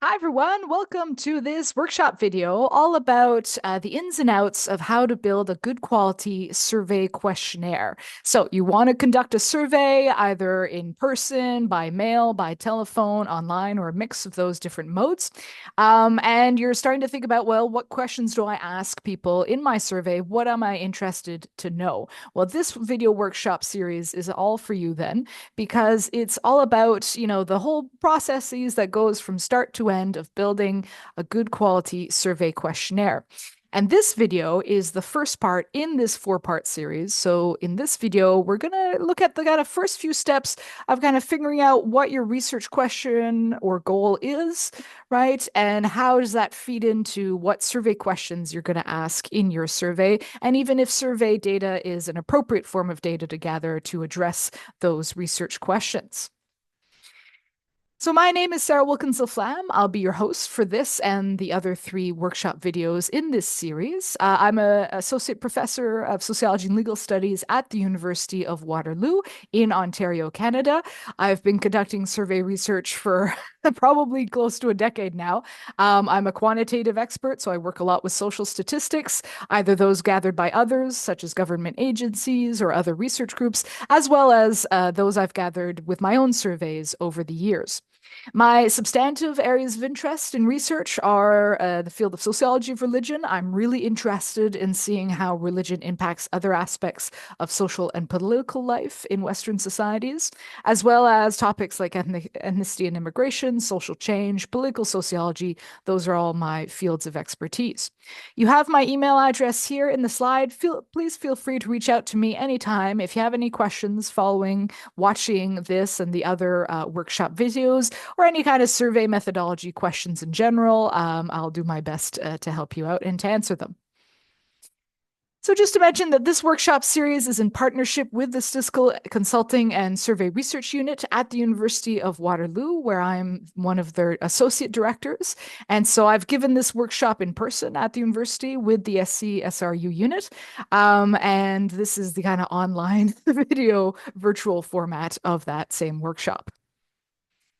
Hi, everyone. Welcome to this workshop video all about the ins and outs of how to build a good quality survey questionnaire. So, you want to conduct a survey either in person, by mail, by telephone, online, or a mix of those different modes. And you're starting to think about, well, what questions do I ask people in my survey? What am I interested to know? Well, this video workshop series is all for you then because it's all about, the whole processes that goes from start to end of building a good quality survey questionnaire. And this video is the first part in this four-part series. So in this video, we're going to look at the kind of first few steps of kind of figuring out what your research question or goal is, right? And how does that feed into what survey questions you're going to ask in your survey? And even if survey data is an appropriate form of data to gather to address those research questions. So my name is Sarah Wilkins-Laflamme. I'll be your host for this and the other three workshop videos in this series. I'm an associate professor of sociology and legal studies at the University of Waterloo in Ontario, Canada. I've been conducting survey research for probably close to a decade now. I'm a quantitative expert, so I work a lot with social statistics, either those gathered by others, such as government agencies or other research groups, as well as those I've gathered with my own surveys over the years. My substantive areas of interest in research are the field of sociology of religion. I'm really interested in seeing how religion impacts other aspects of social and political life in Western societies, as well as topics like ethnicity and immigration, social change, political sociology. Those are all my fields of expertise. You have my email address here in the slide. Please feel free to reach out to me anytime if you have any questions following watching this and the other workshop videos or any kind of survey methodology questions in general. I'll do my best to help you out and to answer them. So just to mention that this workshop series is in partnership with the Statistical Consulting and Survey Research Unit at the University of Waterloo, where I'm one of their associate directors. And so I've given this workshop in person at the university with the SC-SRU unit. And this is the kind of online video virtual format of that same workshop.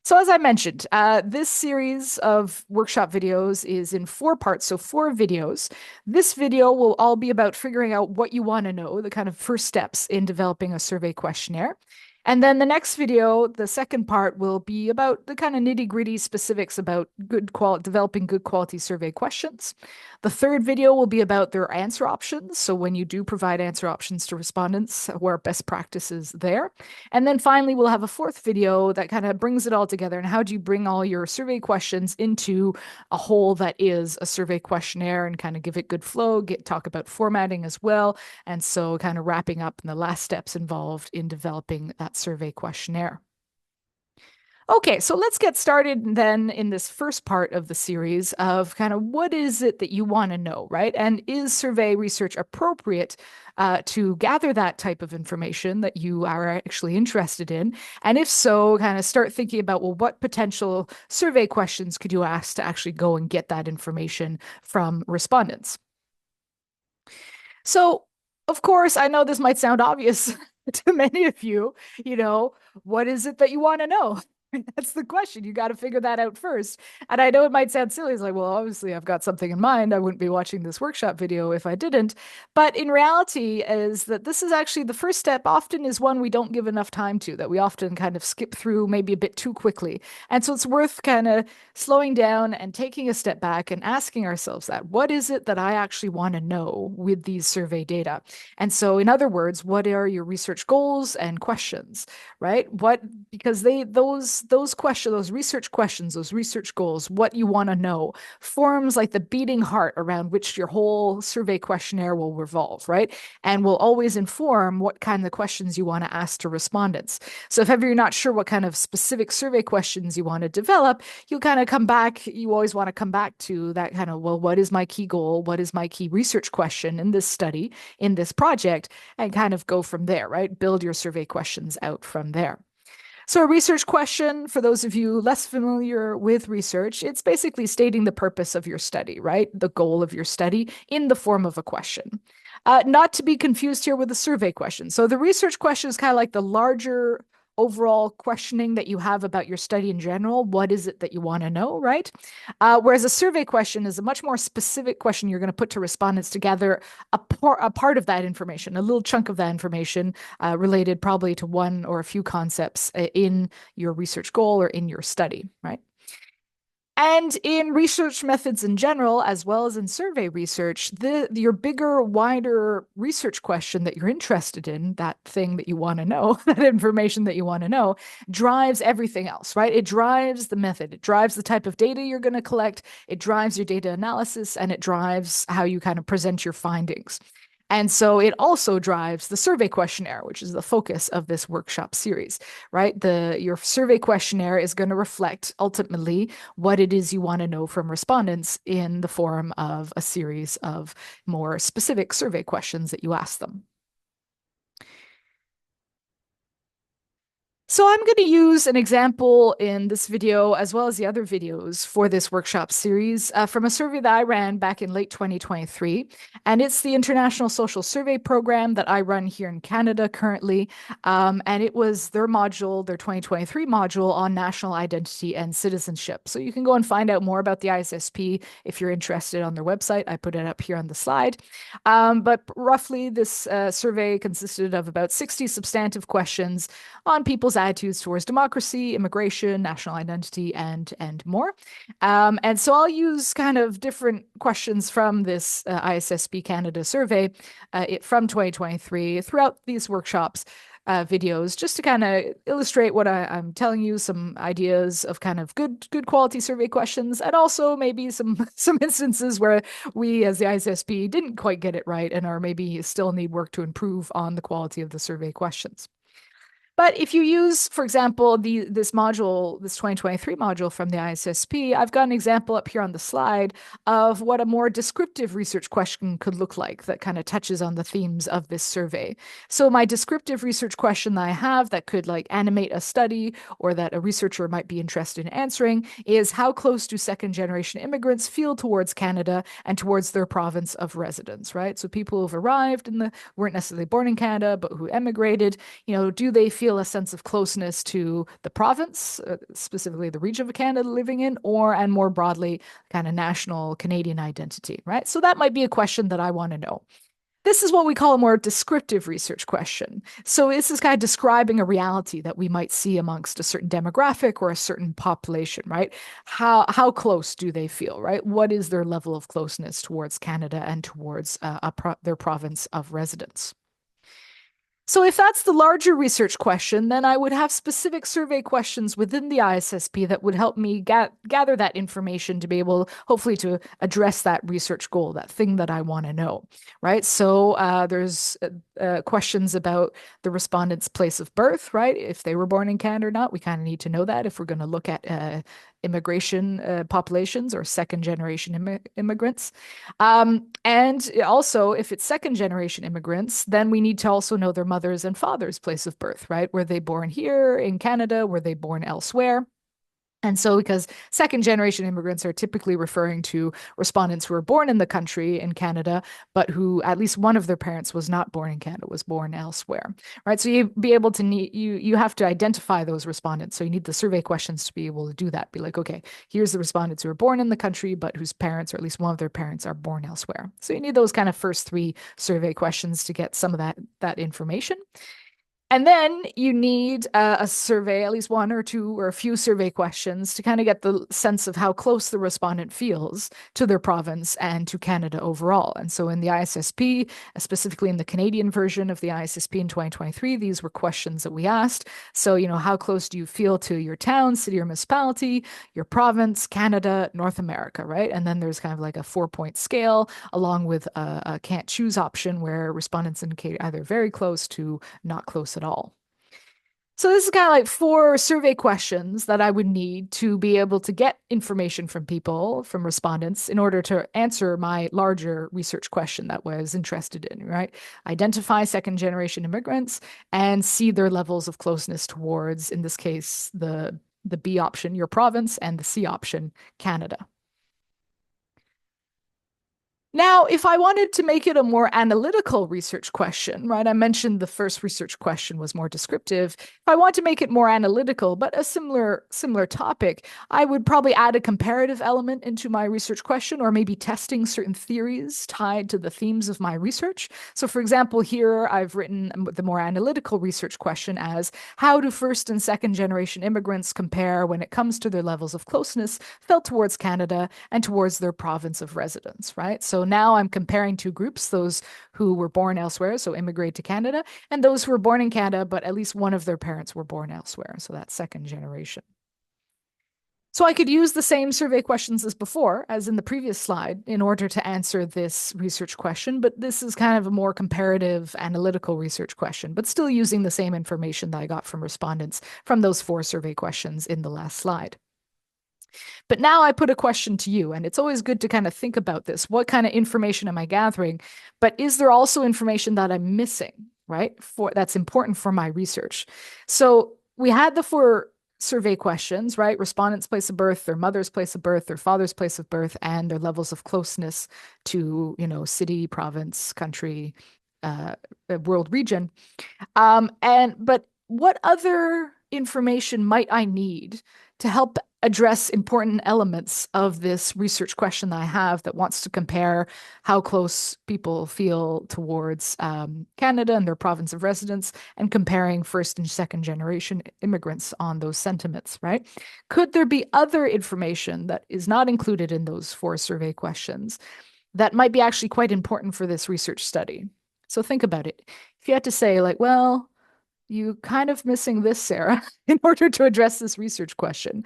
So, as I mentioned, this series of workshop videos is in four parts, so four videos. This video will all be about figuring out what you want to know, the kind of first steps in developing a survey questionnaire. And then the next video, the second part, will be about the kind of nitty-gritty specifics about developing good quality survey questions. The third video will be about their answer options. So when you do provide answer options to respondents, what are best practices there? And then finally, we'll have a fourth video that kind of brings it all together. And how do you bring all your survey questions into a whole that is a survey questionnaire and kind of give it good flow, talk about formatting as well. And so kind of wrapping up in the last steps involved in developing that survey questionnaire. Okay, so let's get started then in this first part of the series of kind of what is it that you want to know, right? And is survey research appropriate to gather that type of information that you are actually interested in? And if so, kind of start thinking about, well, what potential survey questions could you ask to actually go and get that information from respondents? So, of course, I know this might sound obvious to many of you, what is it that you want to know? That's the question. You got to figure that out first. And I know it might sound silly. It's like, well, obviously I've got something in mind. I wouldn't be watching this workshop video if I didn't. But in reality is that this is actually the first step often is one we don't give enough time to, that we often kind of skip through maybe a bit too quickly. And so it's worth kind of slowing down and taking a step back and asking ourselves that, what is it that I actually want to know with these survey data? And so in other words, what are your research goals and questions, right? Because those questions, those research questions, those research goals, what you want to know forms like the beating heart around which your whole survey questionnaire will revolve, right? And will always inform what kind of questions you want to ask to respondents. So if ever you're not sure what kind of specific survey questions you want to develop, you'll kind of come back, you always want to come back to that kind of, well, what is my key goal? What is my key research question in this study, in this project, and kind of go from there, right? Build your survey questions out from there. So, a research question, for those of you less familiar with research, it's basically stating the purpose of your study, right? The goal of your study in the form of a question. Not to be confused here with a survey question. So, the research question is kind of like the larger overall questioning that you have about your study in general. What is it that you want to know, right? Whereas a survey question is a much more specific question you're going to put to respondents to gather a part of that information, a little chunk of that information related probably to one or a few concepts in your research goal or in your study, right? And in research methods in general, as well as in survey research, your bigger, wider research question that you're interested in, that thing that you want to know, that information that you want to know, drives everything else, right? It drives the method, it drives the type of data you're going to collect, it drives your data analysis, and it drives how you kind of present your findings. And so it also drives the survey questionnaire, which is the focus of this workshop series, right? Your survey questionnaire is going to reflect ultimately what it is you want to know from respondents in the form of a series of more specific survey questions that you ask them. So I'm going to use an example in this video as well as the other videos for this workshop series from a survey that I ran back in late 2023. And it's the International Social Survey Program that I run here in Canada currently. And it was their module, their 2023 module on national identity and citizenship. So you can go and find out more about the ISSP if you're interested on their website. I put it up here on the slide. But roughly, this survey consisted of about 60 substantive questions on people's attitudes towards democracy, immigration, national identity, and more. And so I'll use kind of different questions from this ISSP Canada survey from 2023 throughout these workshops. Videos just to kind of illustrate what I'm telling you, some ideas of kind of good quality survey questions, and also maybe some instances where we as the ISSP didn't quite get it right and are maybe still need work to improve on the quality of the survey questions. But if you use, for example, this module, this 2023 module from the ISSP, I've got an example up here on the slide of what a more descriptive research question could look like that kind of touches on the themes of this survey. So my descriptive research question that I have that could like animate a study or that a researcher might be interested in answering is how close do second generation immigrants feel towards Canada and towards their province of residence, right? So people who've arrived weren't necessarily born in Canada, but who emigrated, do they feel a sense of closeness to the province, specifically the region of Canada living in, and more broadly, kind of national Canadian identity, right? So that might be a question that I want to know. This is what we call a more descriptive research question. So this is kind of describing a reality that we might see amongst a certain demographic or a certain population, right? How close do they feel, right? What is their level of closeness towards Canada and towards their province of residence? So if that's the larger research question, then I would have specific survey questions within the ISSP that would help me gather that information to be able, hopefully, to address that research goal, that thing that I want to know, right? So there's questions about the respondent's place of birth, right? If they were born in Canada or not, we kind of need to know that if we're going to look at immigration populations or second generation immigrants. And also, if it's second generation immigrants, then we need to also know their mother's and father's place of birth, right? Were they born here in Canada? Were they born elsewhere? And so, because second generation immigrants are typically referring to respondents who were born in the country in Canada, but who at least one of their parents was not born in Canada, was born elsewhere, right? So you be able to you have to identify those respondents. So you need the survey questions to be able to do that. Be like, okay, here's the respondents who are born in the country, but whose parents, or at least one of their parents, are born elsewhere. So you need those kind of first three survey questions to get some of that information. And then you need a survey, at least one or two or a few survey questions to kind of get the sense of how close the respondent feels to their province and to Canada overall. And so in the ISSP, specifically in the Canadian version of the ISSP in 2023, these were questions that we asked. So, how close do you feel to your town, city, or municipality, your province, Canada, North America, right? And then there's kind of like a 4-point scale along with a can't choose option where respondents indicate either very close to not close at all. So this is kind of like 4 survey questions that I would need to be able to get information from people, from respondents, in order to answer my larger research question that I was interested in, right? Identify second generation immigrants and see their levels of closeness towards, in this case, the B option, your province, and the C option, Canada. Now, if I wanted to make it a more analytical research question, right? I mentioned the first research question was more descriptive. If I want to make it more analytical, but a similar topic, I would probably add a comparative element into my research question, or maybe testing certain theories tied to the themes of my research. So, for example, here I've written the more analytical research question as how do first and second generation immigrants compare when it comes to their levels of closeness felt towards Canada and towards their province of residence, right? So now I'm comparing two groups, those who were born elsewhere, so immigrate to Canada, and those who were born in Canada, but at least one of their parents were born elsewhere. So that's second generation. So I could use the same survey questions as before, as in the previous slide, in order to answer this research question, but this is kind of a more comparative analytical research question, but still using the same information that I got from respondents from those four survey questions in the last slide. But now I put a question to you, and it's always good to kind of think about this. What kind of information am I gathering? But is there also information that I'm missing, right? For that's important for my research. So we had the four survey questions, right? Respondents' place of birth, their mother's place of birth, their father's place of birth, and their levels of closeness to, city, province, country, world region. But what other information might I need to help address important elements of this research question that I have that wants to compare how close people feel towards Canada and their province of residence and comparing first and second generation immigrants on those sentiments, right? Could there be other information that is not included in those four survey questions that might be actually quite important for this research study? So think about it. If you had to say, like, well, you kind of missing this, Sarah, in order to address this research question.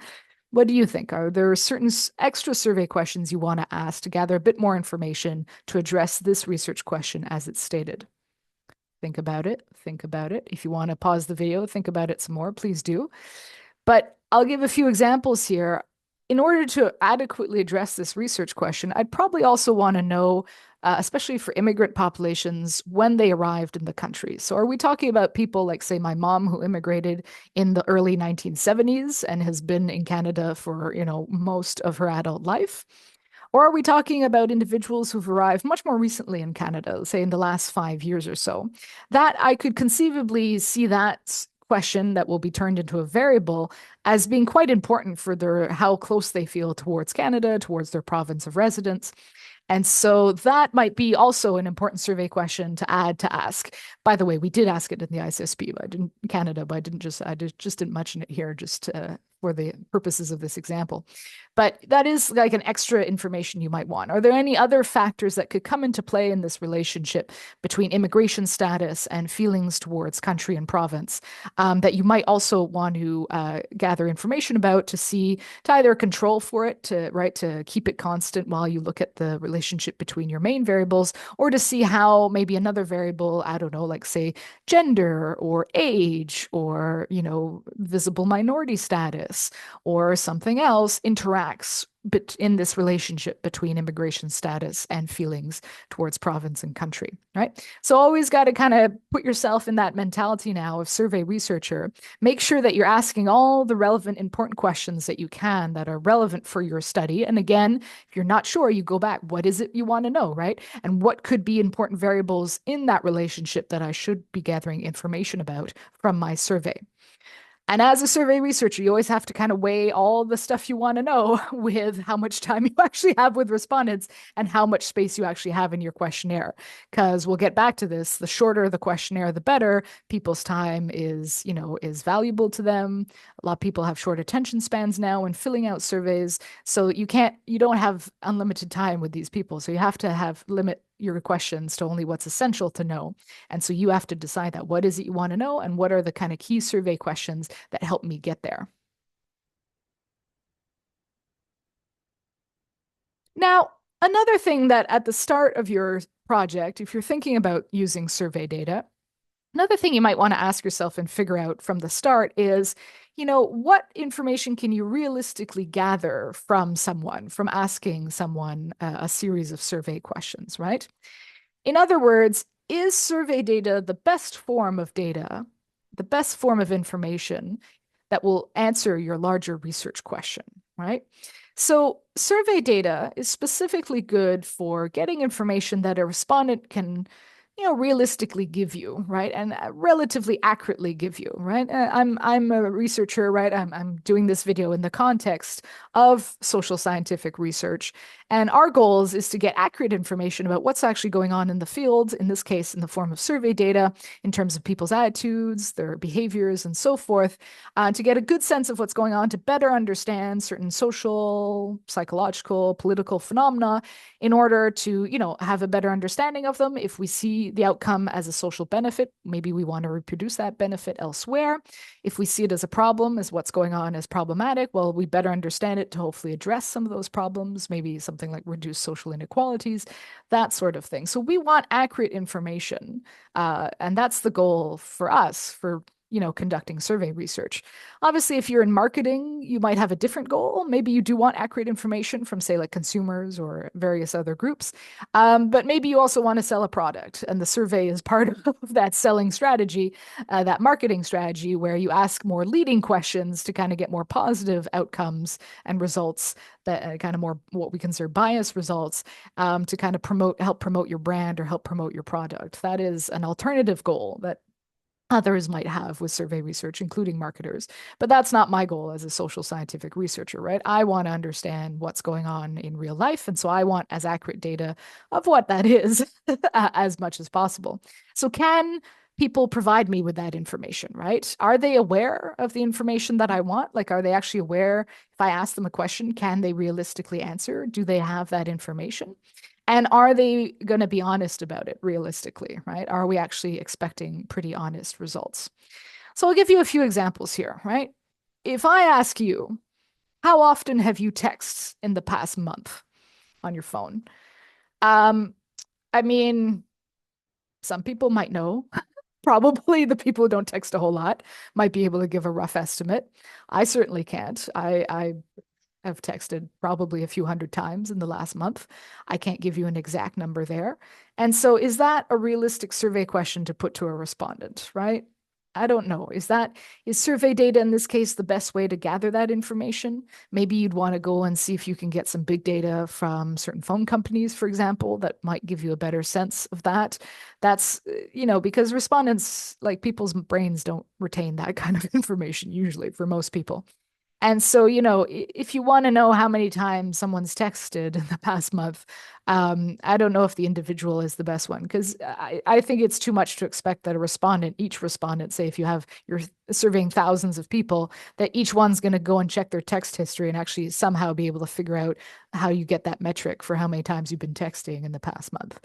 What do you think? Are there certain extra survey questions you want to ask to gather a bit more information to address this research question as it's stated? Think about it. Think about it. If you want to pause the video, think about it some more, please do. But I'll give a few examples here. In order to adequately address this research question, I'd probably also want to know, especially for immigrant populations, when they arrived in the country. So are we talking about people like, say, my mom who immigrated in the early 1970s and has been in Canada for, most of her adult life? Or are we talking about individuals who've arrived much more recently in Canada, say in the last 5 years or so? That I could conceivably see that question that will be turned into a variable as being quite important for how close they feel towards Canada, towards their province of residence. And so that might be also an important survey question to add to ask. By the way, we did ask it in the ISSP, but I didn't Canada, but I just didn't mention it here just for the purposes of this example. But that is like an extra information you might want. Are there any other factors that could come into play in this relationship between immigration status and feelings towards country and province that you might also want to gather information about to either control for it, to keep it constant while you look at the relationship between your main variables, or to see how maybe another variable, I don't know, like say gender or age or, visible minority status or something else interacts in this relationship between immigration status and feelings towards province and country, right? So always got to kind of put yourself in that mentality now of survey researcher. Make sure that you're asking all the relevant, important questions that you can that are relevant for your study. And again, if you're not sure, you go back. What is it you want to know, right? And what could be important variables in that relationship that I should be gathering information about from my survey? And as a survey researcher, you always have to kind of weigh all the stuff you want to know with how much time you actually have with respondents and how much space you actually have in your questionnaire. Because we'll get back to this. The shorter the questionnaire, the better. People's time is valuable to them. A lot of people have short attention spans now when filling out surveys. So you don't have unlimited time with these people. So you have to limit your questions to only what's essential to know. And so you have to decide that what is it you want to know and what are the kind of key survey questions that help me get there. Now, another thing that at the start of your project, if you're thinking about using survey data, another thing you might want to ask yourself and figure out from the start is, what information can you realistically gather from asking someone a series of survey questions, right? In other words, is survey data the best form of data, the best form of information that will answer your larger research question? right? So survey data is specifically good for getting information that a respondent can, realistically give you, right? And relatively accurately give you, right? I'm a researcher, right? I'm doing this video in the context of social scientific research. And our goals is to get accurate information about what's actually going on in the field, in this case, in the form of survey data, in terms of people's attitudes, their behaviors, and so forth, to get a good sense of what's going on, to better understand certain social, psychological, political phenomena in order to, have a better understanding of them. If we see the outcome as a social benefit, maybe we want to reproduce that benefit elsewhere. If we see it as a problem, as what's going on is problematic, well, we better understand it to hopefully address some of those problems, maybe something like reduce social inequalities, that sort of thing. So we want accurate information, and that's the goal for us for conducting survey research. Obviously, if you're in marketing, you might have a different goal. Maybe you do want accurate information from, say, like consumers or various other groups. But maybe you also want to sell a product, and the survey is part of that selling strategy, that marketing strategy, where you ask more leading questions to kind of get more positive outcomes and results that kind of more what we consider bias results, to kind of help promote your brand or help promote your product. That is an alternative goal that others might have with survey research, including marketers. But that's not my goal as a social scientific researcher, right? I want to understand what's going on in real life. And so I want as accurate data of what that is as much as possible. So can people provide me with that information, right? Are they aware of the information that I want? Like, are they actually aware? If I ask them a question, can they realistically answer? Do they have that information? And are they going to be honest about it realistically, right? Are we actually expecting pretty honest results? So I'll give you a few examples here, right? If I ask you, how often have you texted in the past month on your phone? Um, I mean, some people might know. Probably the people who don't text a whole lot might be able to give a rough estimate. I certainly can't. I've texted probably a few hundred times in the last month. I can't give you an exact number there. And so, is that a realistic survey question to put to a respondent, right? I don't know. Is survey data in this case the best way to gather that information? Maybe you'd want to go and see if you can get some big data from certain phone companies, for example, that might give you a better sense of that. That's, because respondents, like people's brains don't retain that kind of information usually for most people. And so, if you want to know how many times someone's texted in the past month, I don't know if the individual is the best one because I think it's too much to expect that each respondent, say if you're surveying thousands of people, that each one's going to go and check their text history and actually somehow be able to figure out how you get that metric for how many times you've been texting in the past month.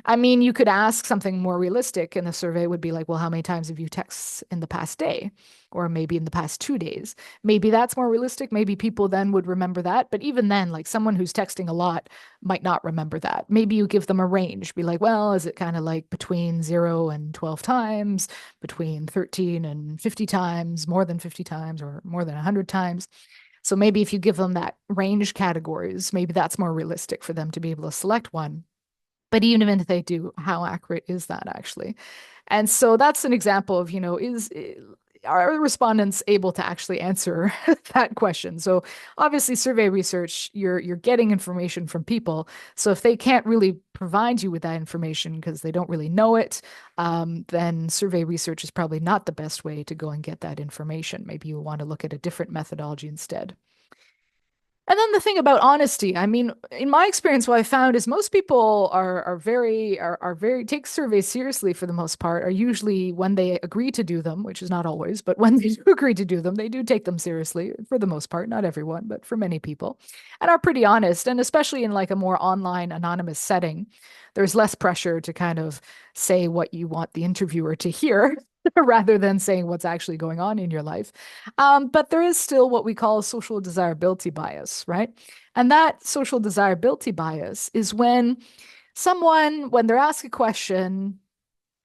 I mean, you could ask something more realistic, and the survey would be like, well, how many times have you texted in the past day? Or maybe in the past 2 days. Maybe that's more realistic. Maybe people then would remember that. But even then, like someone who's texting a lot might not remember that. Maybe you give them a range, be like, well, is it kind of like between 0 and 12 times, between 13 and 50 times, more than 50 times, or more than 100 times? So maybe if you give them that range categories, maybe that's more realistic for them to be able to select one. But even if they do, how accurate is that actually? And so that's an example of, are respondents able to actually answer that question? So obviously survey research, you're getting information from people. So if they can't really provide you with that information because they don't really know it, then survey research is probably not the best way to go and get that information. Maybe you want to look at a different methodology instead. And then the thing about honesty, I mean, in my experience, what I found is most people are very take surveys seriously for the most part, are usually when they agree to do them, which is not always, but when they do agree to do them, they do take them seriously for the most part, not everyone, but for many people, and are pretty honest. And especially in like a more online anonymous setting, there's less pressure to kind of say what you want the interviewer to hear. Rather than saying what's actually going on in your life. But there is still what we call social desirability bias, right? And that social desirability bias is when when they're asked a question,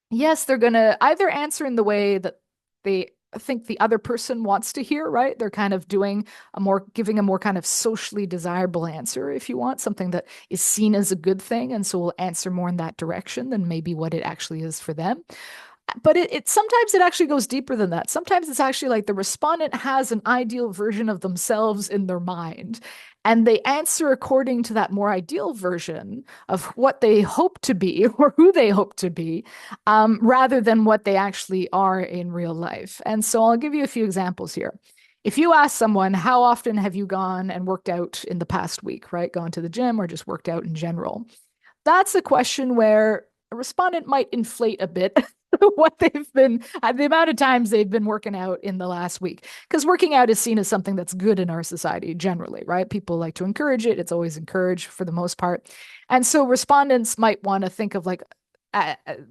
yes, they're going to either answer in the way that they think the other person wants to hear, right? They're kind of giving a more kind of socially desirable answer, if you want, something that is seen as a good thing. And so will answer more in that direction than maybe what it actually is for them. But it sometimes it actually goes deeper than that. Sometimes it's actually like the respondent has an ideal version of themselves in their mind, and they answer according to that more ideal version of what they hope to be or who they hope to be, rather than what they actually are in real life. And so I'll give you a few examples here. If you ask someone, how often have you gone and worked out in the past week, right? Gone to the gym or just worked out in general? That's a question where a respondent might inflate a bit what they've been, the amount of times they've been working out in the last week. Because working out is seen as something that's good in our society generally, right? People like to encourage it. It's always encouraged for the most part. And so respondents might want to think of like,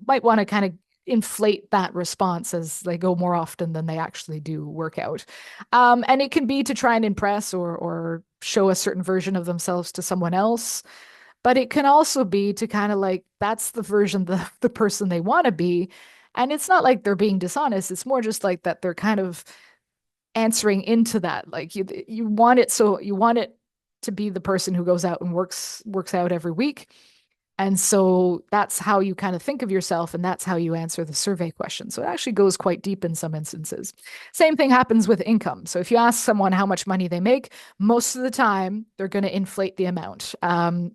might want to kind of inflate that response as they go more often than they actually do work out. And it can be to try and impress or show a certain version of themselves to someone else, but it can also be to kind of like that's the version the person they want to be. And it's not like they're being dishonest. It's more just like that they're kind of answering into that. Like you want it so you want it to be the person who goes out and works out every week. And so that's how you kind of think of yourself, and that's how you answer the survey question. So it actually goes quite deep in some instances. Same thing happens with income. So if you ask someone how much money they make, most of the time they're going to inflate the amount,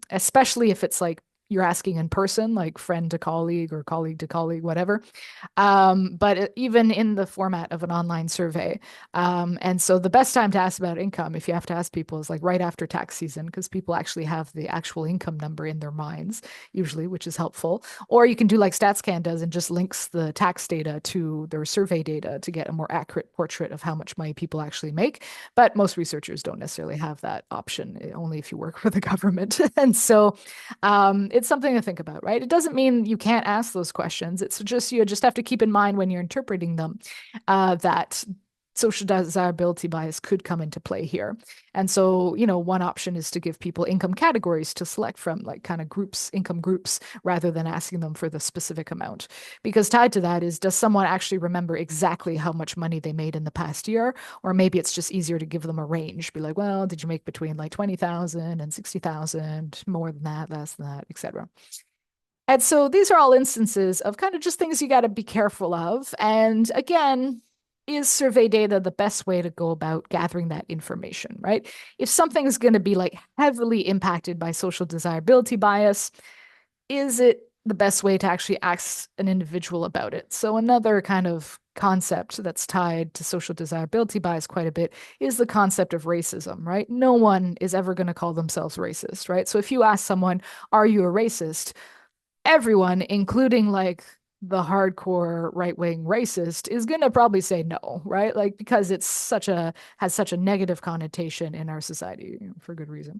especially if it's like you're asking in person, like friend to colleague or colleague to colleague, whatever. But even in the format of an online survey. And so the best time to ask about income, if you have to ask people, is like right after tax season, because people actually have the actual income number in their minds, usually, which is helpful. Or you can do like StatsCan does and just links the tax data to their survey data to get a more accurate portrait of how much money people actually make. But most researchers don't necessarily have that option, only if you work for the government. And so it's something to think about, right? It doesn't mean you can't ask those questions. It's just you just have to keep in mind when you're interpreting them that social desirability bias could come into play here. And so, one option is to give people income categories to select from, like kind of groups, income groups, rather than asking them for the specific amount. Because tied to that is, does someone actually remember exactly how much money they made in the past year? Or maybe it's just easier to give them a range, be like, well, did you make between like 20,000 and 60,000, more than that, less than that, etc. And so these are all instances of kind of just things you got to be careful of. And again, is survey data the best way to go about gathering that information, right? If something's going to be like heavily impacted by social desirability bias, is it the best way to actually ask an individual about it? So another kind of concept that's tied to social desirability bias quite a bit is the concept of racism, right? No one is ever going to call themselves racist, right? So if you ask someone, are you a racist? Everyone, including like the hardcore right-wing racist, is going to probably say no, right? Like because it's such a has such a negative connotation in our society, for good reason.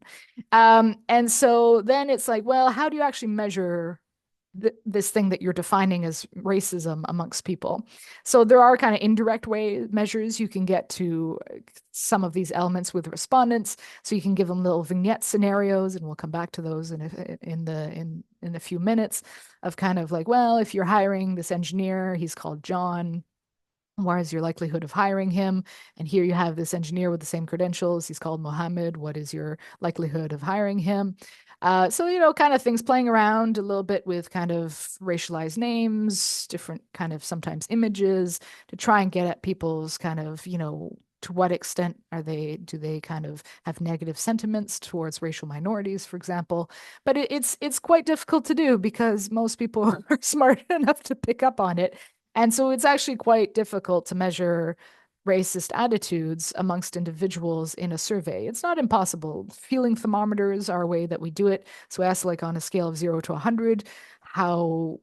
And so then it's like, well, how do you actually measure this thing that you're defining as racism amongst people? So there are kind of indirect way measures you can get to some of these elements with respondents. So you can give them little vignette scenarios, and we'll come back to those in a few minutes, of kind of like, well, if you're hiring this engineer, he's called John. What is your likelihood of hiring him? And here you have this engineer with the same credentials. He's called Mohammed. What is your likelihood of hiring him? So, kind of things, playing around a little bit with kind of racialized names, different kind of sometimes images, to try and get at people's kind of, to what extent do they kind of have negative sentiments towards racial minorities, for example. But it's quite difficult to do because most people are smart enough to pick up on it. And so it's actually quite difficult to measure racist attitudes amongst individuals in a survey. It's not impossible. Feeling thermometers are a way that we do it. So we ask, like, on a scale of 0 to 100, how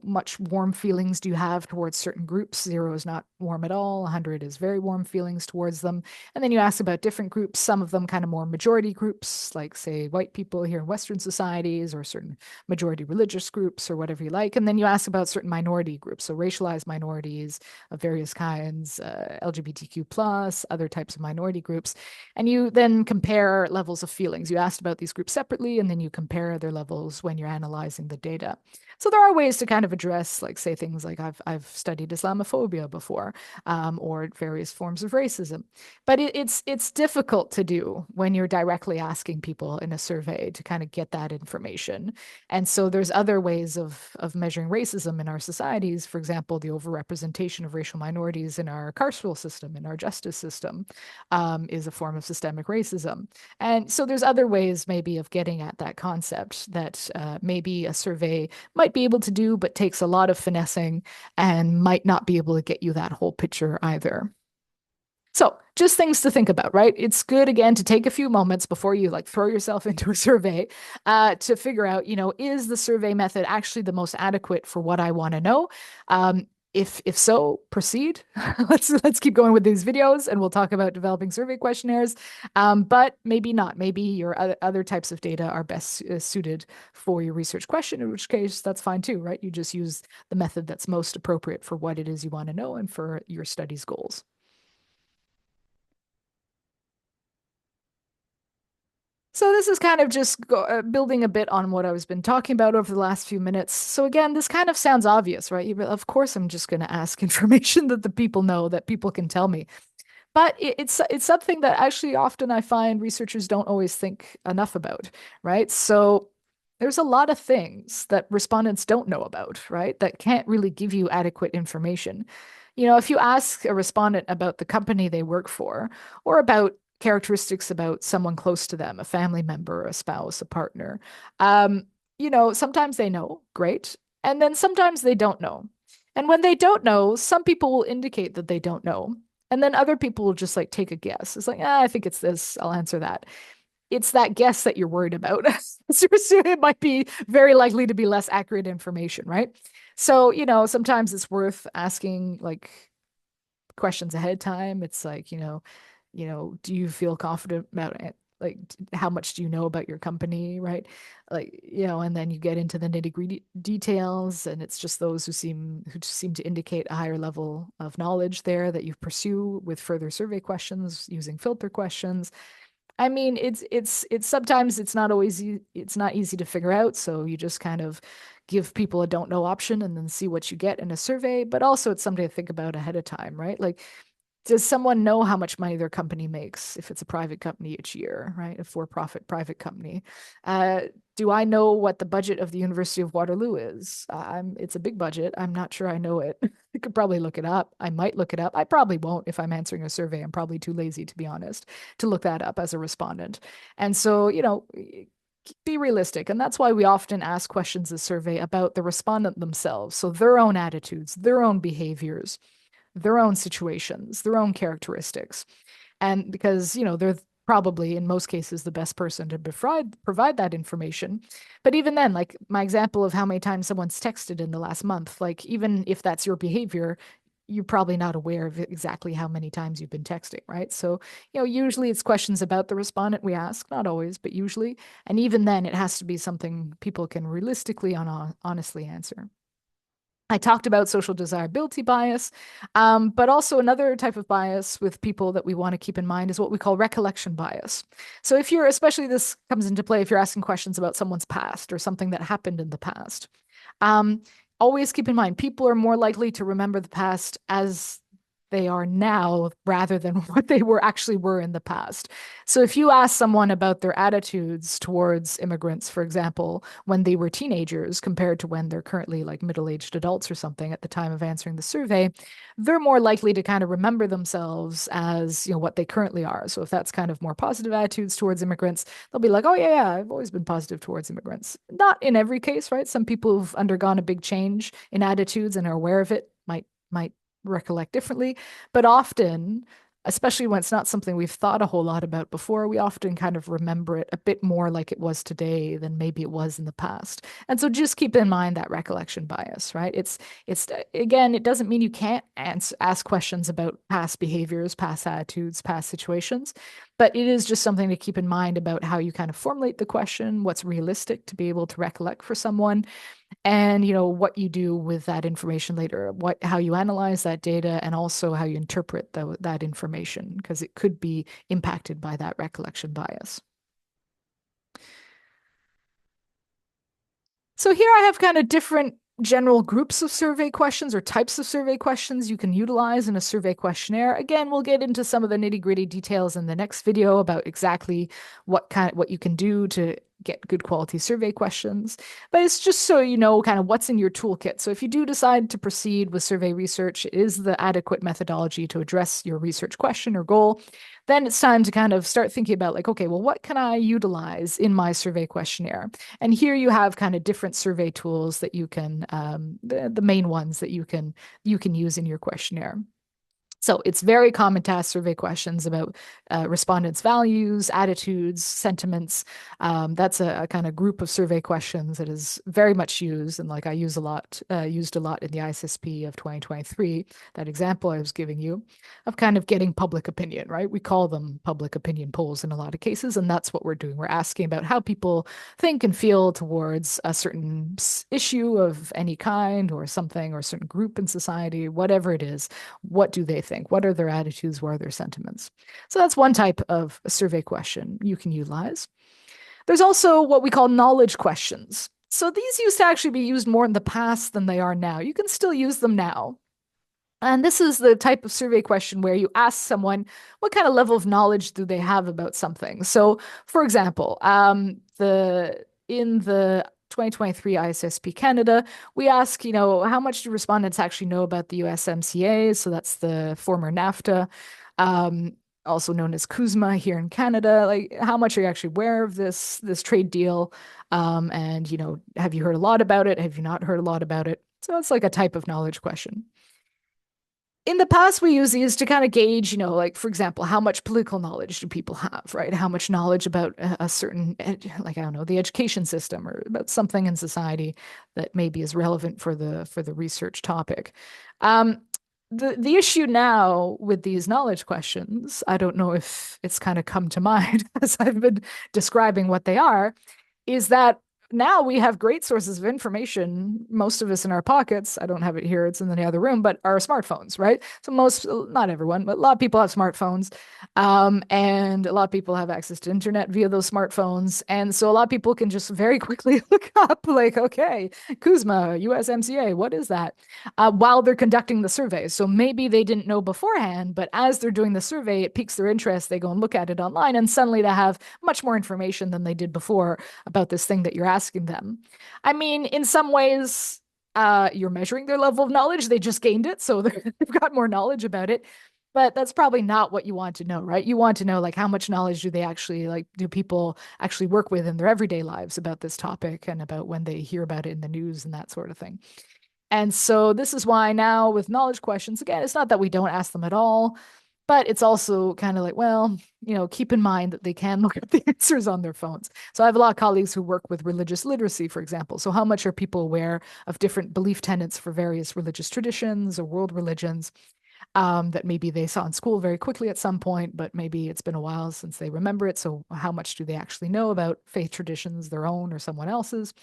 much warm feelings do you have towards certain groups? 0 is not warm at all. 100 is very warm feelings towards them. And then you ask about different groups, some of them kind of more majority groups, like say white people here in Western societies, or certain majority religious groups, or whatever you like. And then you ask about certain minority groups, so racialized minorities of various kinds, LGBTQ plus, other types of minority groups. And you then compare levels of feelings. You asked about these groups separately, and then you compare their levels when you're analyzing the data. data. So there are ways to kind of address, like, say things like I've studied Islamophobia before, or various forms of racism. But it's difficult to do when you're directly asking people in a survey to kind of get that information. And so there's other ways of measuring racism in our societies. For example, the overrepresentation of racial minorities in our carceral system, in our justice system, is a form of systemic racism. And so there's other ways maybe of getting at that concept that maybe a survey might be able to do, but takes a lot of finessing and might not be able to get you that whole picture either. So just things to think about, right? It's good again to take a few moments before you like throw yourself into a survey to figure out, is the survey method actually the most adequate for what I want to know? If so, proceed. Let's keep going with these videos, and we'll talk about developing survey questionnaires. But maybe not. Maybe your other types of data are best suited for your research question, in which case that's fine too, right? You just use the method that's most appropriate for what it is you want to know and for your study's goals. So this is kind of just building a bit on what I was been talking about over the last few minutes. So again, this kind of sounds obvious, right? Of course, I'm just going to ask information that the people know, that people can tell me. But it's something that actually often I find researchers don't always think enough about, right? So there's a lot of things that respondents don't know about, right? That can't really give you adequate information. If you ask a respondent about the company they work for, or about characteristics about someone close to them, a family member, a spouse, a partner, um, sometimes they know, great. And then sometimes they don't know. And when they don't know, some people will indicate that they don't know. And then other people will just like take a guess. It's like, I think it's this. I'll answer that. It's that guess that you're worried about. So it might be very likely to be less accurate information, right? So, sometimes it's worth asking like questions ahead of time. It's like, do you feel confident about it? Like, how much do you know about your company, right? Like, and then you get into the nitty-gritty details, and it's just those who seem to indicate a higher level of knowledge there that you pursue with further survey questions using filter questions. I mean, it's sometimes it's not easy to figure out, so you just kind of give people a don't know option and then see what you get in a survey, but also it's something to think about ahead of time, right? Like, does someone know how much money their company makes if it's a private company each year, right? A for-profit private company. Uh, do I know what the budget of the University of Waterloo is? It's a big budget. I'm not sure I know it. I could probably look it up. I might look it up. I probably won't if I'm answering a survey. I'm probably too lazy, to be honest, to look that up as a respondent. And so, be realistic. And that's why we often ask questions in survey about the respondent themselves. So their own attitudes, their own behaviors, their own situations, their own characteristics. And because, they're probably in most cases the best person to provide that information. But even then, like my example of how many times someone's texted in the last month, like even if that's your behavior, you're probably not aware of exactly how many times you've been texting, right? So, usually it's questions about the respondent we ask, not always, but usually. And even then, it has to be something people can realistically and honestly answer. I talked about social desirability bias, but also another type of bias with people that we want to keep in mind is what we call recollection bias. So if you're, especially this comes into play if you're asking questions about someone's past or something that happened in the past. Um, Always keep in mind, people are more likely to remember the past as they are now rather than what they were in the past. So if you ask someone about their attitudes towards immigrants, for example, when they were teenagers compared to when they're currently like middle-aged adults or something at the time of answering the survey, they're more likely to kind of remember themselves as, what they currently are. So if that's kind of more positive attitudes towards immigrants, they'll be like, oh yeah, I've always been positive towards immigrants. Not in every case, right? Some people who've undergone a big change in attitudes and are aware of it might recollect differently. But often, especially when it's not something we've thought a whole lot about before, we often kind of remember it a bit more like it was today than maybe it was in the past. And so just keep in mind that recollection bias, right? It's again, it doesn't mean you can't ask questions about past behaviors, past attitudes, past situations, but it is just something to keep in mind about how you kind of formulate the question, what's realistic to be able to recollect for someone, and what you do with that information later, how you analyze that data, and also how you interpret that information, because it could be impacted by that recollection bias. So here I have kind of different general groups of survey questions or types of survey questions you can utilize in a survey questionnaire. Again, we'll get into some of the nitty-gritty details in the next video about exactly what you can do to get good quality survey questions. But it's just so you know kind of what's in your toolkit. So if you do decide to proceed with survey research, it is the adequate methodology to address your research question or goal. Then it's time to kind of start thinking about like, okay, well, what can I utilize in my survey questionnaire? And here you have kind of different survey tools that you can, the main ones that you can use in your questionnaire. So it's very common to ask survey questions about respondents' values, attitudes, sentiments. That's a kind of group of survey questions that is very much used, and like I used a lot in the ISSP of 2023. That example I was giving you of kind of getting public opinion, right? We call them public opinion polls in a lot of cases, and that's what we're doing. We're asking about how people think and feel towards a certain issue of any kind, or something, or a certain group in society, whatever it is. What do they think? What are their attitudes? What are their sentiments? So that's one type of a survey question you can utilize. There's also what we call knowledge questions. So these used to actually be used more in the past than they are now. You can still use them now. And this is the type of survey question where you ask someone what kind of level of knowledge do they have about something. So, for example, in the 2023 ISSP Canada, we ask, how much do respondents actually know about the USMCA? So that's the former NAFTA, also known as CUSMA here in Canada. Like, how much are you actually aware of this trade deal? And have you heard a lot about it? Have you not heard a lot about it? So it's like a type of knowledge question. In the past, we use these to kind of gauge, like, for example, how much political knowledge do people have, right? How much knowledge about a certain, like, I don't know, the education system, or about something in society that maybe is relevant for the research topic. Um, the issue now with these knowledge questions, I don't know if it's kind of come to mind as I've been describing what they are, is that now we have great sources of information, most of us in our pockets. I don't have it here, it's in the other room, but our smartphones, right? So not everyone, but a lot of people have smartphones. And a lot of people have access to internet via those smartphones. And so a lot of people can just very quickly look up, like, okay, CUSMA, USMCA, what is that? While they're conducting the survey. So maybe they didn't know beforehand, but as they're doing the survey, it piques their interest. They go and look at it online, and suddenly they have much more information than they did before about this thing that you're asking them. I mean, in some ways, you're measuring their level of knowledge. They just gained it, so they've got more knowledge about it. But that's probably not what you want to know, right? You want to know, like, how much knowledge do people actually work with in their everyday lives about this topic, and about when they hear about it in the news and that sort of thing. And so this is why now with knowledge questions, again, it's not that we don't ask them at all, but it's also kind of like, well, keep in mind that they can look at the answers on their phones. So I have a lot of colleagues who work with religious literacy, for example. So how much are people aware of different belief tenets for various religious traditions or world religions, that maybe they saw in school very quickly at some point, but maybe it's been a while since they remember it. So how much do they actually know about faith traditions, their own or someone else's?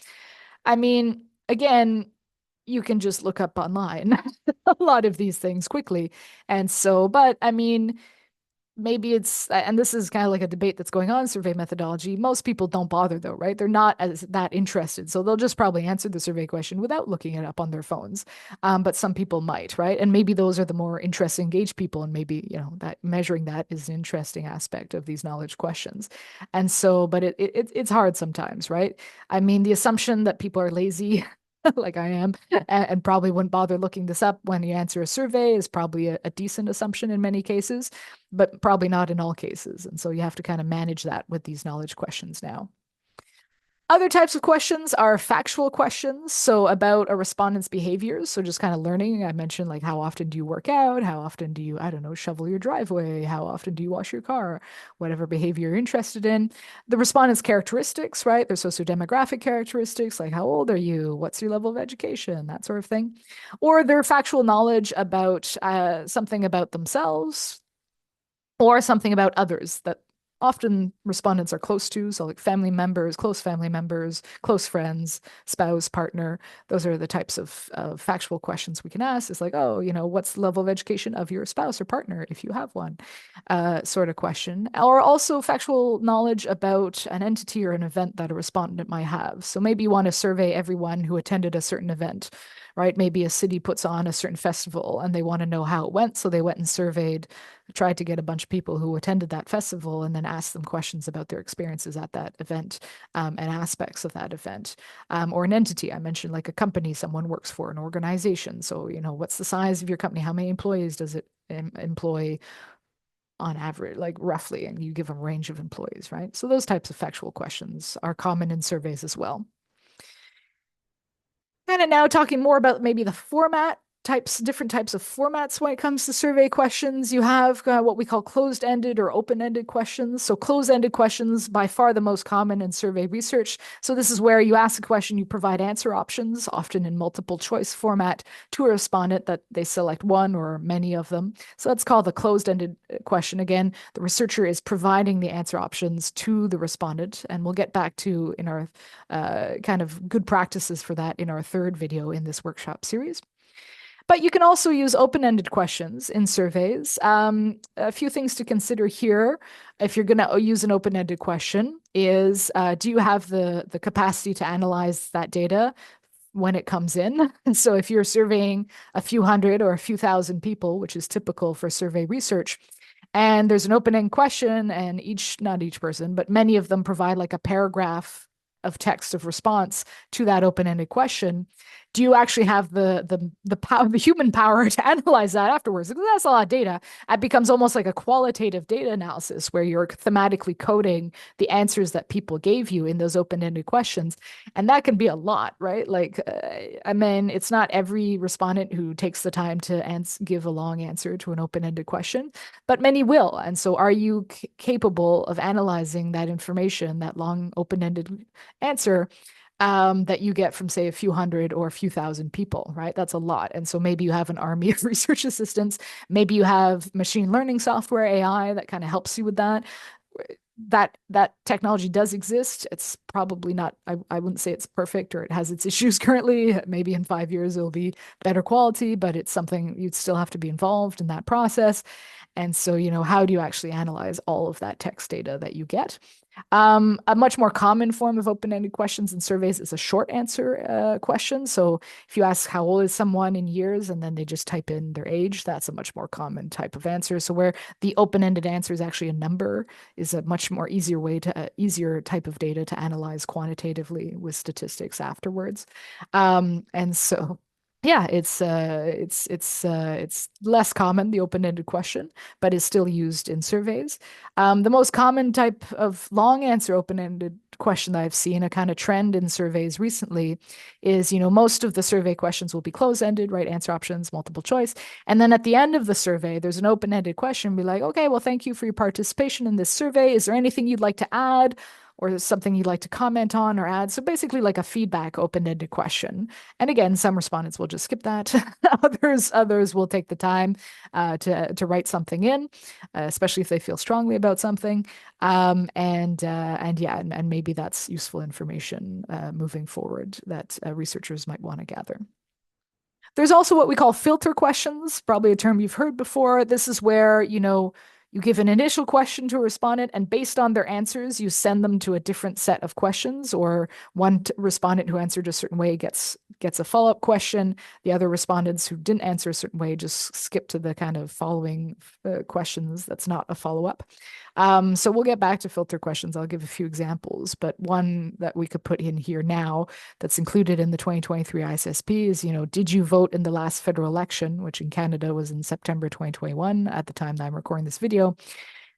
I mean, again, you can just look up online a lot of these things quickly. And so, but I mean, maybe it's, and this is kind of like a debate that's going on in survey methodology. Most people don't bother though, right? They're not as that interested. So they'll just probably answer the survey question without looking it up on their phones. But some people might, right? And maybe those are the more interested, engaged people. And maybe, that measuring that is an interesting aspect of these knowledge questions. And so, but it's hard sometimes, right? I mean, the assumption that people are lazy like I am, and probably wouldn't bother looking this up when you answer a survey is probably a decent assumption in many cases, but probably not in all cases. And so you have to kind of manage that with these knowledge questions now. Other types of questions are factual questions, so about a respondent's behaviors. So just kind of learning. I mentioned, like, how often do you work out? How often do you, I don't know, shovel your driveway? How often do you wash your car? Whatever behavior you're interested in. The respondent's characteristics, right? Their sociodemographic characteristics, like how old are you? What's your level of education? That sort of thing. Or their factual knowledge about something about themselves, or something about others that often respondents are close to, so like family members, close friends, spouse, partner. Those are the types of factual questions we can ask. It's like, oh, what's the level of education of your spouse or partner, if you have one, sort of question. Or also factual knowledge about an entity or an event that a respondent might have. So maybe you want to survey everyone who attended a certain event, right? Maybe a city puts on a certain festival and they want to know how it went. So they went and surveyed, tried to get a bunch of people who attended that festival and then asked them questions about their experiences at that event, and aspects of that event. Or an entity. I mentioned like a company someone works for, an organization. So, what's the size of your company? How many employees does it employ on average, like roughly? And you give a range of employees, right? So those types of factual questions are common in surveys as well. Kind of now talking more about maybe the format types, different types of formats when it comes to survey questions. You have what we call closed-ended or open-ended questions. So closed-ended questions, by far the most common in survey research. So this is where you ask a question, you provide answer options, often in multiple choice format, to a respondent that they select one or many of them. So that's called the closed-ended question. Again, the researcher is providing the answer options to the respondent, and we'll get back to in our kind of good practices for that in our third video in this workshop series. But you can also use open-ended questions in surveys. A few things to consider here, if you're going to use an open-ended question, is do you have the capacity to analyze that data when it comes in? And so if you're surveying a few hundred or a few thousand people, which is typical for survey research, and there's an open-end question, and not each person, but many of them provide like a paragraph of text of response to that open-ended question, do you actually have the power, the human power to analyze that afterwards? Because that's a lot of data. It becomes almost like a qualitative data analysis where you're thematically coding the answers that people gave you in those open-ended questions. And that can be a lot, right? Like, I mean, it's not every respondent who takes the time to give a long answer to an open-ended question, but many will. And so are you capable of analyzing that information, that long open-ended answer, that you get from, say, a few hundred or a few thousand people, right? That's a lot. And so maybe you have an army of research assistants. Maybe you have machine learning software, AI, that kind of helps you with that. That technology does exist. It's probably not, I wouldn't say it's perfect or it has its issues currently. Maybe in 5 years it'll be better quality, but it's something you'd still have to be involved in that process. And so, how do you actually analyze all of that text data that you get? A much more common form of open-ended questions in surveys is a short answer question. So if you ask how old is someone in years and then they just type in their age, that's a much more common type of answer. So where the open-ended answer is actually a number is a much more easier type of data to analyze quantitatively with statistics afterwards. And so yeah, it's less common, the open-ended question, but is still used in surveys. The most common type of long answer open-ended question that I've seen, a kind of trend in surveys recently, is, most of the survey questions will be closed-ended, right? Answer options, multiple choice. And then at the end of the survey, there's an open-ended question, be like, okay, well, thank you for your participation in this survey. Is there anything you'd like to add? Or something you'd like to comment on or add? So basically like a feedback open-ended question. And again, some respondents will just skip that. Others will take the time to write something in, especially if they feel strongly about something. And maybe that's useful information moving forward that researchers might want to gather. There's also what we call filter questions, probably a term you've heard before. This is where, you give an initial question to a respondent, and based on their answers, you send them to a different set of questions, or one respondent who answered a certain way gets a follow-up question. The other respondents who didn't answer a certain way just skip to the kind of following questions that's not a follow-up. So we'll get back to filter questions. I'll give a few examples, but one that we could put in here now that's included in the 2023 ISSP is, did you vote in the last federal election, which in Canada was in September 2021 at the time that I'm recording this video.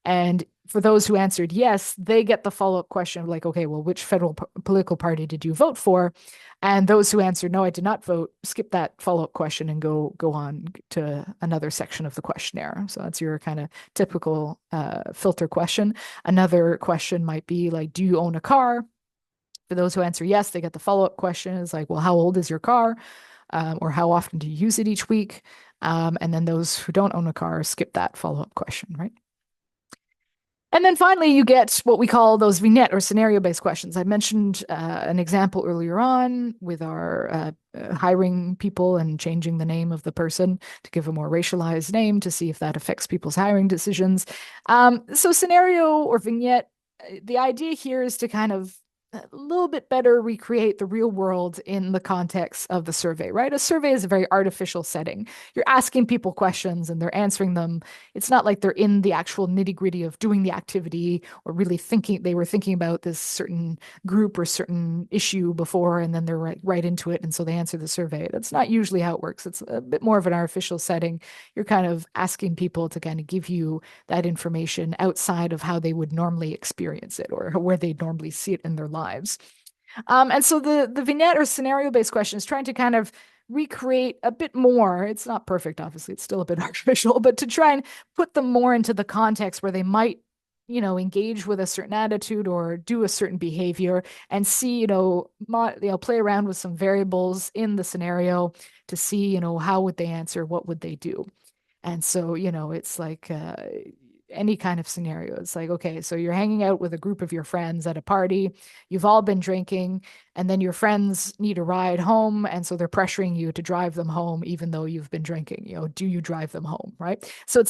And for those who answered yes, they get the follow-up question of like, okay, well, which federal political party did you vote for? And those who answered no, I did not vote, skip that follow-up question and go on to another section of the questionnaire. So that's your kind of typical filter question. Another question might be like, do you own a car? For those who answer yes, they get the follow-up question. It's like, well, how old is your car? Or how often do you use it each week? And then those who don't own a car skip that follow-up question, right? And then finally, you get what we call those vignette or scenario-based questions. I mentioned an example earlier on with our hiring people and changing the name of the person to give a more racialized name to see if that affects people's hiring decisions. So scenario or vignette, the idea here is to kind of a little bit better recreate the real world in the context of the survey, right? A survey is a very artificial setting. You're asking people questions and they're answering them. It's not like they're in the actual nitty gritty of doing the activity or really thinking they were thinking about this certain group or certain issue before and then they're right into it. And so they answer the survey. That's not usually how it works. It's a bit more of an artificial setting. You're kind of asking people to kind of give you that information outside of how they would normally experience it or where they'd normally see it in their lives. And so the vignette or scenario based question is trying to kind of recreate a bit more. It's not perfect, obviously, it's still a bit artificial, but to try and put them more into the context where they might, engage with a certain attitude or do a certain behavior and see, play around with some variables in the scenario to see, how would they answer, what would they do. And so, it's like any kind of scenario. It's like, okay, so you're hanging out with a group of your friends at a party, you've all been drinking, and then your friends need a ride home. And so they're pressuring you to drive them home, even though you've been drinking. Do you drive them home? Right. So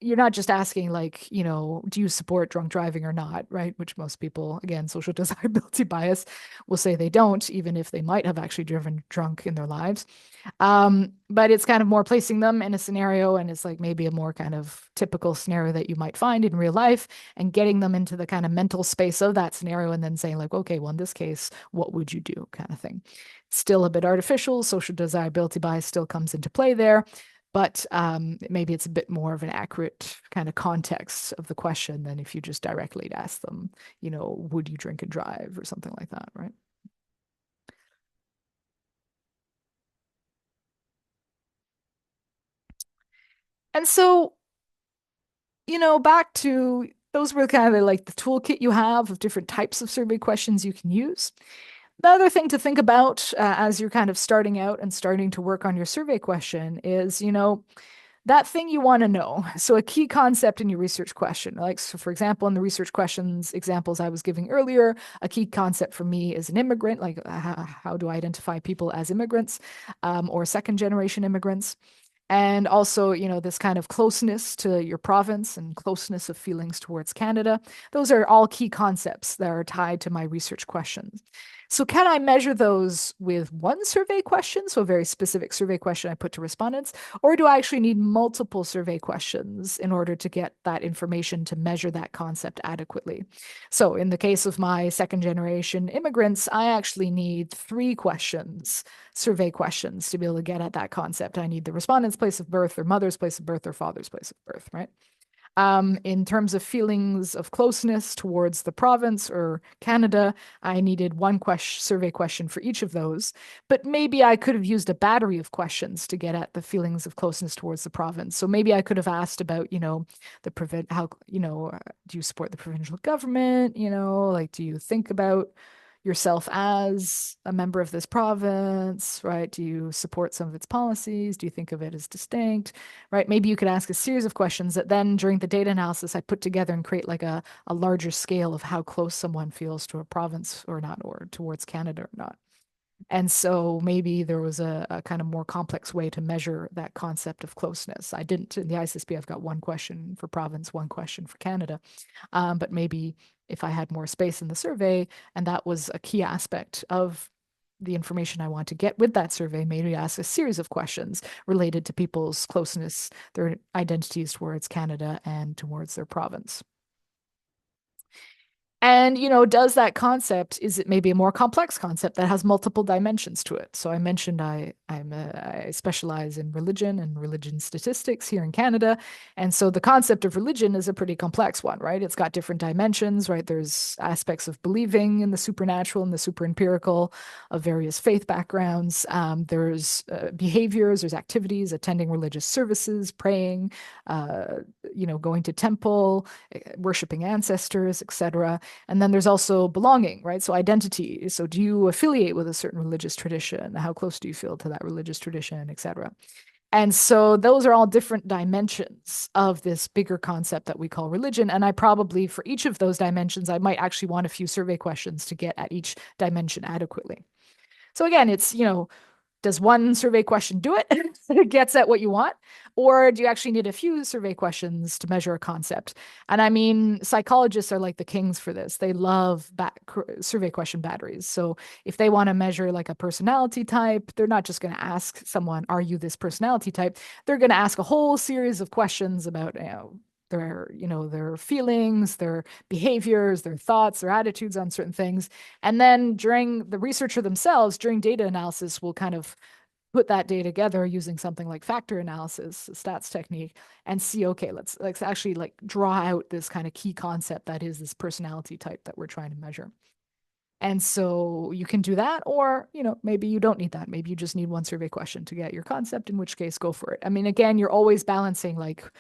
you're not just asking like, do you support drunk driving or not, right? Which most people, again, social desirability bias, will say they don't, even if they might have actually driven drunk in their lives. But it's kind of more placing them in a scenario, and it's like maybe a more kind of typical scenario that you might find in real life, and getting them into the kind of mental space of that scenario, and then saying like, okay, well, in this case, what would you do, kind of thing. Still a bit artificial. Social desirability bias still comes into play there, but maybe it's a bit more of an accurate kind of context of the question than if you just directly ask them, would you drink and drive or something like that, right? And so back to those were kind of like the toolkit you have of different types of survey questions you can use. The other thing to think about as you're kind of starting out and starting to work on your survey question is, that thing you want to know. So a key concept in your research question, like, so for example, in the research questions examples I was giving earlier, a key concept for me is an immigrant, like how do I identify people as immigrants or second generation immigrants? And also, this kind of closeness to your province and closeness of feelings towards Canada. Those are all key concepts that are tied to my research questions. So can I measure those with one survey question, so a very specific survey question I put to respondents, or do I actually need multiple survey questions in order to get that information to measure that concept adequately? So in the case of my second generation immigrants, I actually need 3 survey questions to be able to get at that concept. I need the respondent's place of birth, their mother's place of birth, their father's place of birth, right? In terms of feelings of closeness towards the province or Canada, I needed one survey question for each of those. But maybe I could have used a battery of questions to get at the feelings of closeness towards the province. So maybe I could have asked about, the how, do you support the provincial government? Like, do you think about yourself as a member of this province, right? Do you support some of its policies? Do you think of it as distinct, right? Maybe you could ask a series of questions that then during the data analysis, I put together and create like a larger scale of how close someone feels to a province or not, or towards Canada or not. And so maybe there was a kind of more complex way to measure that concept of closeness. I didn't in the ISSB, I've got one question for province, one question for Canada. But maybe if I had more space in the survey, and that was a key aspect of the information I want to get with that survey, maybe ask a series of questions related to people's closeness, their identities towards Canada and towards their province. And, does that concept, is it maybe a more complex concept that has multiple dimensions to it? So I mentioned I specialize in religion and religion statistics here in Canada. And so the concept of religion is a pretty complex one, right? It's got different dimensions, right? There's aspects of believing in the supernatural and the super empirical of various faith backgrounds. There's behaviors, there's activities, attending religious services, praying, going to temple, worshiping ancestors, etc. And then there's also belonging, right? So identity. So do you affiliate with a certain religious tradition? How close do you feel to that religious tradition, et cetera? And so those are all different dimensions of this bigger concept that we call religion. And I probably, for each of those dimensions, I might actually want a few survey questions to get at each dimension adequately. So again, it's, does one survey question do it? It gets at what you want? Or do you actually need a few survey questions to measure a concept? And I mean, psychologists are like the kings for this. They love survey question batteries. So if they want to measure like a personality type, they're not just going to ask someone, are you this personality type? They're going to ask a whole series of questions about, their feelings, their behaviors, their thoughts, their attitudes on certain things. And then during the researcher themselves, during data analysis, will kind of put that data together using something like factor analysis, a stats technique, and see, okay, let's actually like draw out this kind of key concept that is this personality type that we're trying to measure. And so you can do that, or, maybe you don't need that. Maybe you just need one survey question to get your concept, in which case go for it. I mean, again, you're always balancing like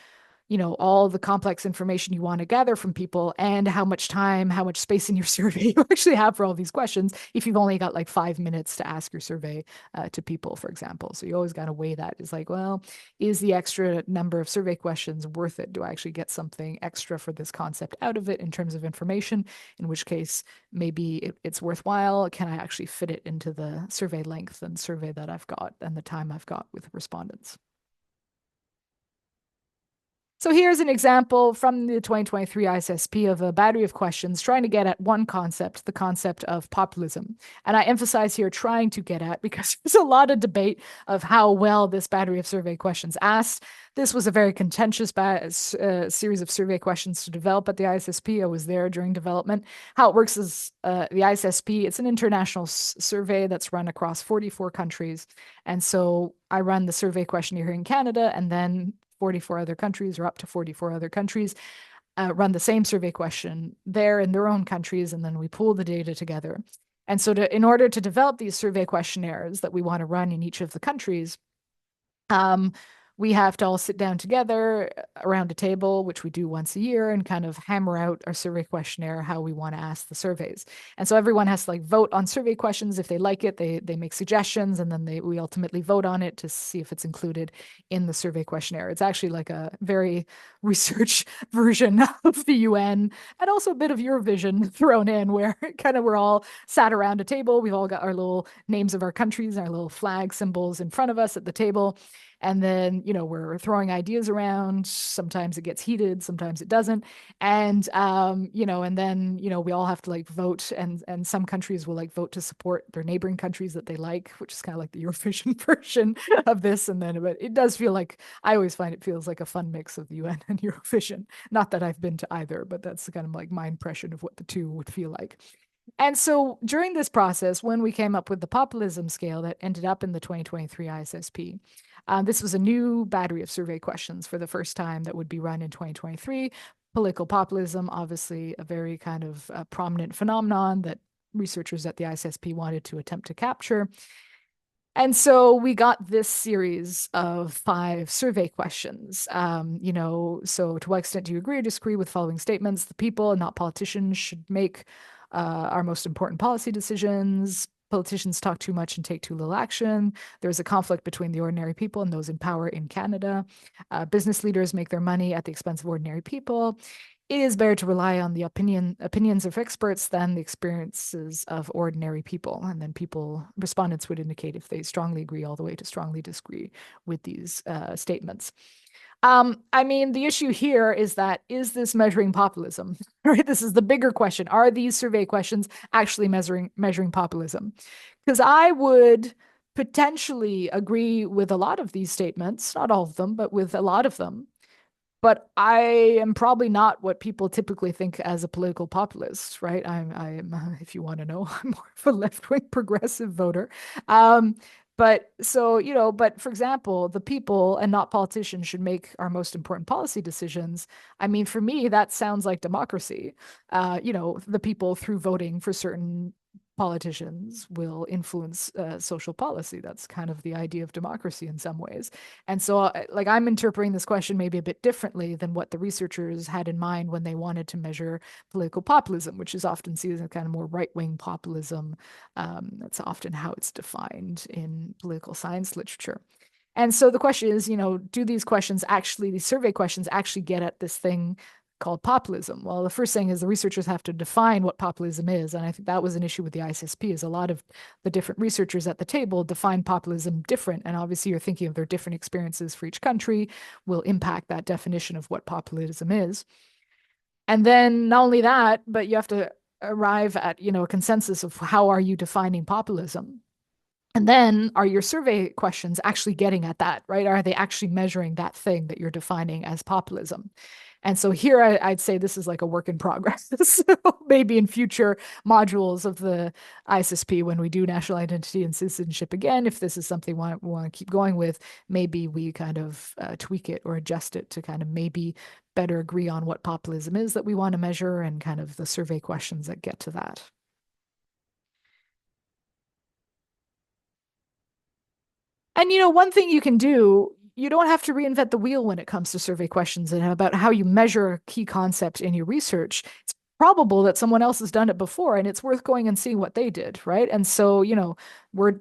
all the complex information you want to gather from people and how much time, how much space in your survey you actually have for all these questions if you've only got like 5 minutes to ask your survey to people, for example. So you always got to weigh that. It's like, well, is the extra number of survey questions worth it? Do I actually get something extra for this concept out of it in terms of information? In which case, maybe it's worthwhile. Can I actually fit it into the survey length and survey that I've got and the time I've got with respondents? So here's an example from the 2023 ISSP of a battery of questions trying to get at one concept, the concept of populism. And I emphasize here trying to get at because there's a lot of debate of how well this battery of survey questions asked. This was a very contentious series of survey questions to develop at the ISSP. I was there during development. How it works is the ISSP, it's an international survey that's run across 44 countries. And so I run the survey questionnaire here in Canada, and then 44 other countries or up to 44 other countries run the same survey question there in their own countries, and then we pool the data together. And so in order to develop these survey questionnaires that we want to run in each of the countries, we have to all sit down together around a table, which we do once a year, and kind of hammer out our survey questionnaire, how we want to ask the surveys. And so everyone has to like vote on survey questions. If they like it, they make suggestions, and then we ultimately vote on it to see if it's included in the survey questionnaire. It's actually like a very research version of the UN and also a bit of Eurovision thrown in, where kind of we're all sat around a table. We've all got our little names of our countries, our little flag symbols in front of us at the table. And then, we're throwing ideas around. Sometimes it gets heated, sometimes it doesn't. And, and then, we all have to like vote, and some countries will like vote to support their neighboring countries that they like, which is kind of like the Eurovision version of this. And then, but it does feel like, I always find it feels like a fun mix of the UN and Eurovision. Not that I've been to either, but that's kind of like my impression of what the two would feel like. And so during this process, when we came up with the populism scale that ended up in the 2023 ISSP, this was a new battery of survey questions for the first time that would be run in 2023. Political populism, obviously a very kind of prominent phenomenon that researchers at the ISSP wanted to attempt to capture. And so we got this series of 5 survey questions. So to what extent do you agree or disagree with following statements? The people and not politicians should make our most important policy decisions. Politicians talk too much and take too little action. There's a conflict between the ordinary people and those in power in Canada. Business leaders make their money at the expense of ordinary people. It is better to rely on the opinions of experts than the experiences of ordinary people. And then respondents would indicate if they strongly agree all the way to strongly disagree with these statements. I mean, the issue here is this measuring populism? Right? This is the bigger question. Are these survey questions actually measuring populism? Because I would potentially agree with a lot of these statements, not all of them, but with a lot of them. But I am probably not what people typically think as a political populist, right? If you want to know, I'm more of a left-wing progressive voter. But for example, the people and not politicians should make our most important policy decisions. I mean, for me, that sounds like democracy. The people through voting for certain politicians will influence social policy. That's kind of the idea of democracy in some ways. And so, I'm interpreting this question maybe a bit differently than what the researchers had in mind when they wanted to measure political populism, which is often seen as a kind of more right-wing populism. That's often how it's defined in political science literature. And so the question is, do these survey questions actually get at this thing called populism? Well, the first thing is the researchers have to define what populism is. And I think that was an issue with the ISSP is a lot of the different researchers at the table define populism different. And obviously you're thinking of their different experiences for each country will impact that definition of what populism is. And then not only that, but you have to arrive at, a consensus of how are you defining populism? And then are your survey questions actually getting at that, right? Are they actually measuring that thing that you're defining as populism? And so here I'd say this is like a work in progress. So maybe in future modules of the ISSP, when we do national identity and citizenship again, if this is something we want to keep going with, maybe we kind of tweak it or adjust it to kind of maybe better agree on what populism is that we want to measure and kind of the survey questions that get to that. And one thing you can do, you don't have to reinvent the wheel when it comes to survey questions and about how you measure a key concept in your research. It's probable that someone else has done it before and it's worth going and seeing what they did, right? And so,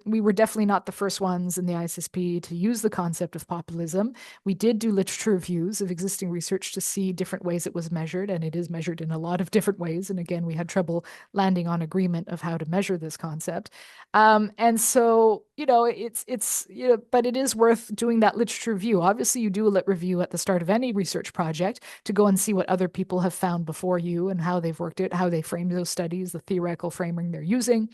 we were definitely not the first ones in the ISSP to use the concept of populism. We did do literature reviews of existing research to see different ways it was measured, and it is measured in a lot of different ways. And again, we had trouble landing on agreement of how to measure this concept. And so, but it is worth doing that literature review. Obviously, you do a lit review at the start of any research project to go and see what other people have found before you and how they've worked it, how they frame those studies, the theoretical framing they're using,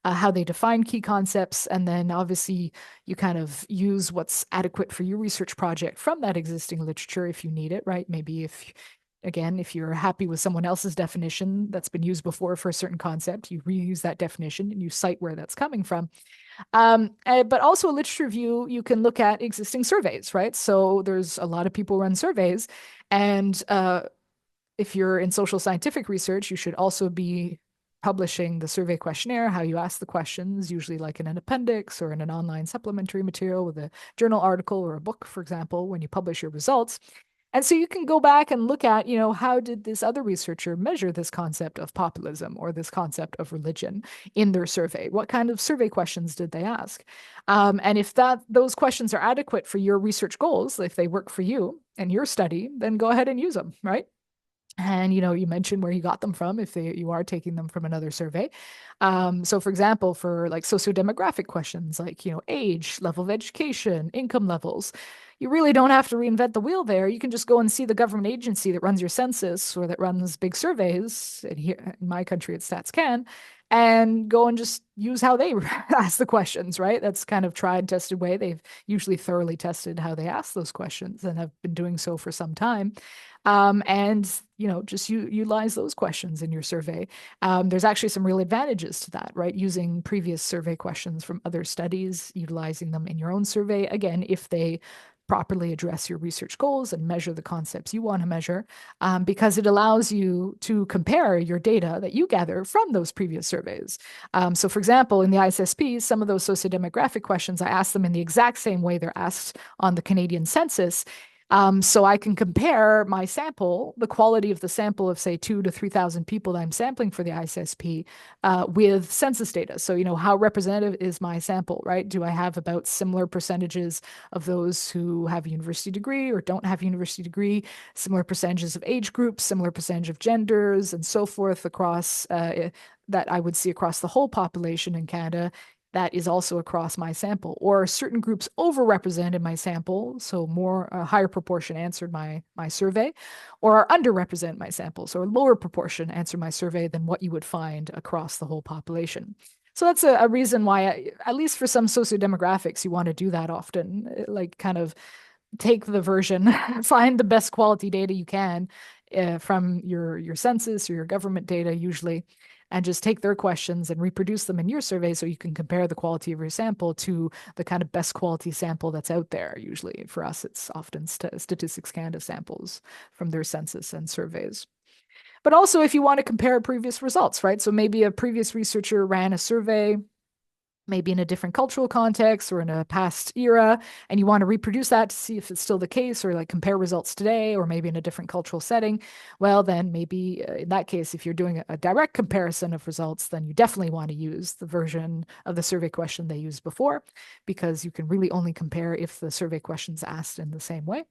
how they define key concepts. And then obviously, you kind of use what's adequate for your research project from that existing literature if you need it, right? Maybe if you're happy with someone else's definition that's been used before for a certain concept, you reuse that definition and you cite where that's coming from. But also a literature review, you can look at existing surveys, right? So there's a lot of people run surveys, and if you're in social scientific research, you should also be publishing the survey questionnaire, how you ask the questions, usually like in an appendix or in an online supplementary material with a journal article or a book, for example, when you publish your results. And so you can go back and look at, how did this other researcher measure this concept of populism or this concept of religion in their survey? What kind of survey questions did they ask? And if those questions are adequate for your research goals, if they work for you and your study, then go ahead and use them, right? And you mentioned where you got them from if you are taking them from another survey. So for example, for like sociodemographic questions like age, level of education, income levels, you really don't have to reinvent the wheel there. You can just go and see the government agency that runs your census or that runs big surveys. And here in my country, it's StatsCan, and go and just use how they ask the questions, right? That's kind of tried, tested way. They've usually thoroughly tested how they ask those questions and have been doing so for some time. And just utilize those questions in your survey. There's actually some real advantages to that, right? Using previous survey questions from other studies, utilizing them in your own survey, again, if they properly address your research goals and measure the concepts you want to measure, because it allows you to compare your data that you gather from those previous surveys. So for example, in the ISSP, some of those sociodemographic questions, I asked them in the exact same way they're asked on the Canadian census. So I can compare my sample, the quality of the sample of say 2,000 to 3,000 people that I'm sampling for the ISSP with census data. So, how representative is my sample, right? Do I have about similar percentages of those who have a university degree or don't have a university degree, similar percentages of age groups, similar percentage of genders, and so forth across that I would see across the whole population in Canada that is also across my sample, or certain groups overrepresented in my sample, so a higher proportion answered my survey, or are underrepresented in my sample, so a lower proportion answered my survey than what you would find across the whole population. So that's a reason why, at least for some sociodemographics, you want to do that often, like kind of take the version, find the best quality data you can from your census or your government data usually, and just take their questions and reproduce them in your survey so you can compare the quality of your sample to the kind of best quality sample that's out there. Usually for us, it's often Statistics Canada samples from their census and surveys. But also if you want to compare previous results, right? So maybe a previous researcher ran a survey maybe in a different cultural context or in a past era, and you want to reproduce that to see if it's still the case or like compare results today or maybe in a different cultural setting, well, then maybe in that case, if you're doing a direct comparison of results, then you definitely want to use the version of the survey question they used before, because you can really only compare if the survey question's asked in the same way.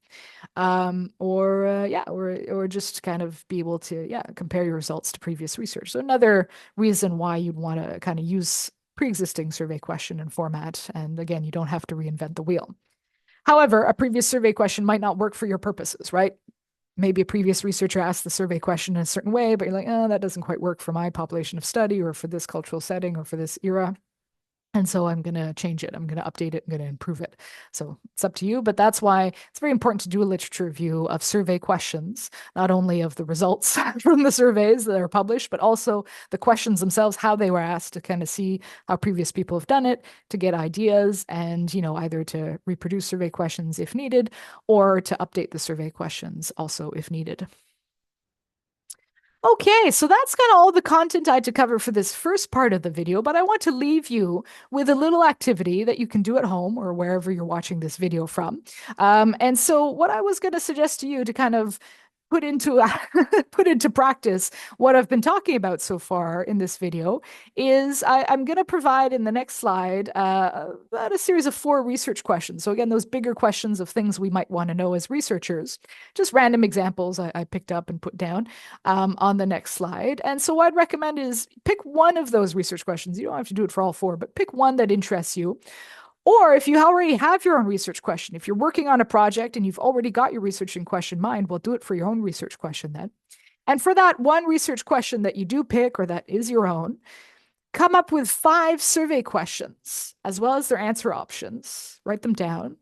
Or just kind of be able to compare your results to previous research. So another reason why you'd want to kind of use pre-existing survey question and format. And again, you don't have to reinvent the wheel. However, a previous survey question might not work for your purposes, right? Maybe a previous researcher asked the survey question in a certain way, but you're like, oh, that doesn't quite work for my population of study or for this cultural setting or for this era. And so I'm going to change it. I'm going to update it. I'm going to improve it. So it's up to you. But that's why it's very important to do a literature review of survey questions, not only of the results from the surveys that are published, but also the questions themselves, how they were asked, to kind of see how previous people have done it, to get ideas, and, either to reproduce survey questions if needed, or to update the survey questions also if needed. Okay, so that's kind of all the content I had to cover for this first part of the video, but I want to leave you with a little activity that you can do at home or wherever you're watching this video from. And so what I was going to suggest to you to kind of put into put into practice what I've been talking about so far in this video is I'm going to provide in the next slide about a series of 4 research questions. So again, those bigger questions of things we might want to know as researchers, just random examples I picked up and put down on the next slide. And so what I'd recommend is pick one of those research questions. You don't have to do it for all 4, but pick one that interests you. Or if you already have your own research question, if you're working on a project and you've already got your research in question in mind, well, do it for your own research question then. And for that one research question that you do pick or that is your own, come up with 5 survey questions as well as their answer options. Write them down.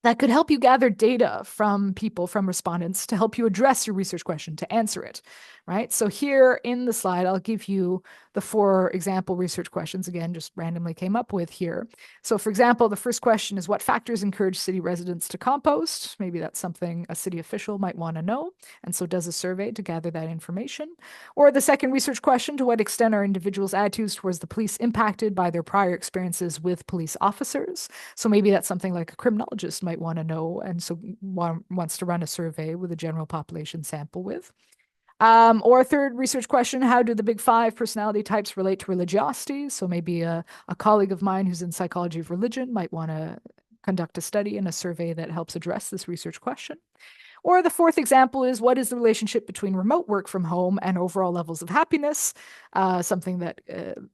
That could help you gather data from people, from respondents, to help you address your research question, to answer it, right? So here in the slide, I'll give you the 4 example research questions, again, just randomly came up with here. So for example, the first question is, what factors encourage city residents to compost? Maybe that's something a city official might want to know, and so does a survey to gather that information. Or the second research question, to what extent are individuals' attitudes towards the police impacted by their prior experiences with police officers? So maybe that's something like a criminologist might want to know, and so wants to run a survey with a general population sample with. Or a third research question, how do the big 5 personality types relate to religiosity? So maybe a colleague of mine who's in psychology of religion might want to conduct a study and a survey that helps address this research question. Or the fourth example is, what is the relationship between remote work from home and overall levels of happiness? Something that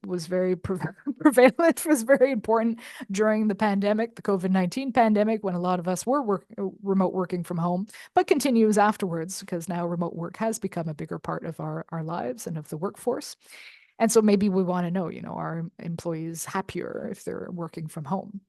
was very prevalent, was very important during the pandemic, the COVID-19 pandemic, when a lot of us were remote working from home, but continues afterwards because now remote work has become a bigger part of our lives and of the workforce. And so maybe we want to know, are employees happier if they're working from home?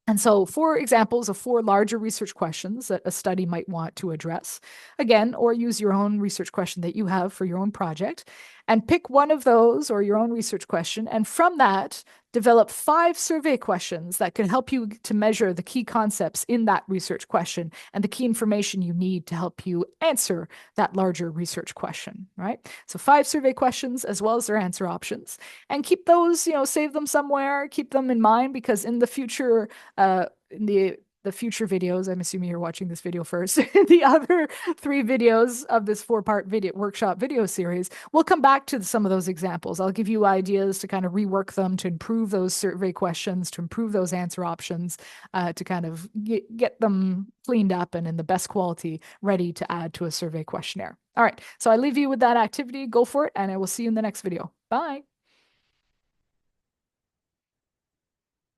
And so 4 examples of 4 larger research questions that a study might want to address, again, or use your own research question that you have for your own project, and pick one of those or your own research question. And from that, develop 5 survey questions that can help you to measure the key concepts in that research question and the key information you need to help you answer that larger research question, right? So 5 survey questions as well as their answer options, and keep those, save them somewhere, keep them in mind, because in the future, in the future videos, I'm assuming you're watching this video first, the other 3 videos of this 4-part video workshop video series, we'll come back to some of those examples. I'll give you ideas to kind of rework them, to improve those survey questions, to improve those answer options, to kind of get them cleaned up and in the best quality, ready to add to a survey questionnaire. All right, so I leave you with that activity. Go for it, and I will see you in the next video. Bye.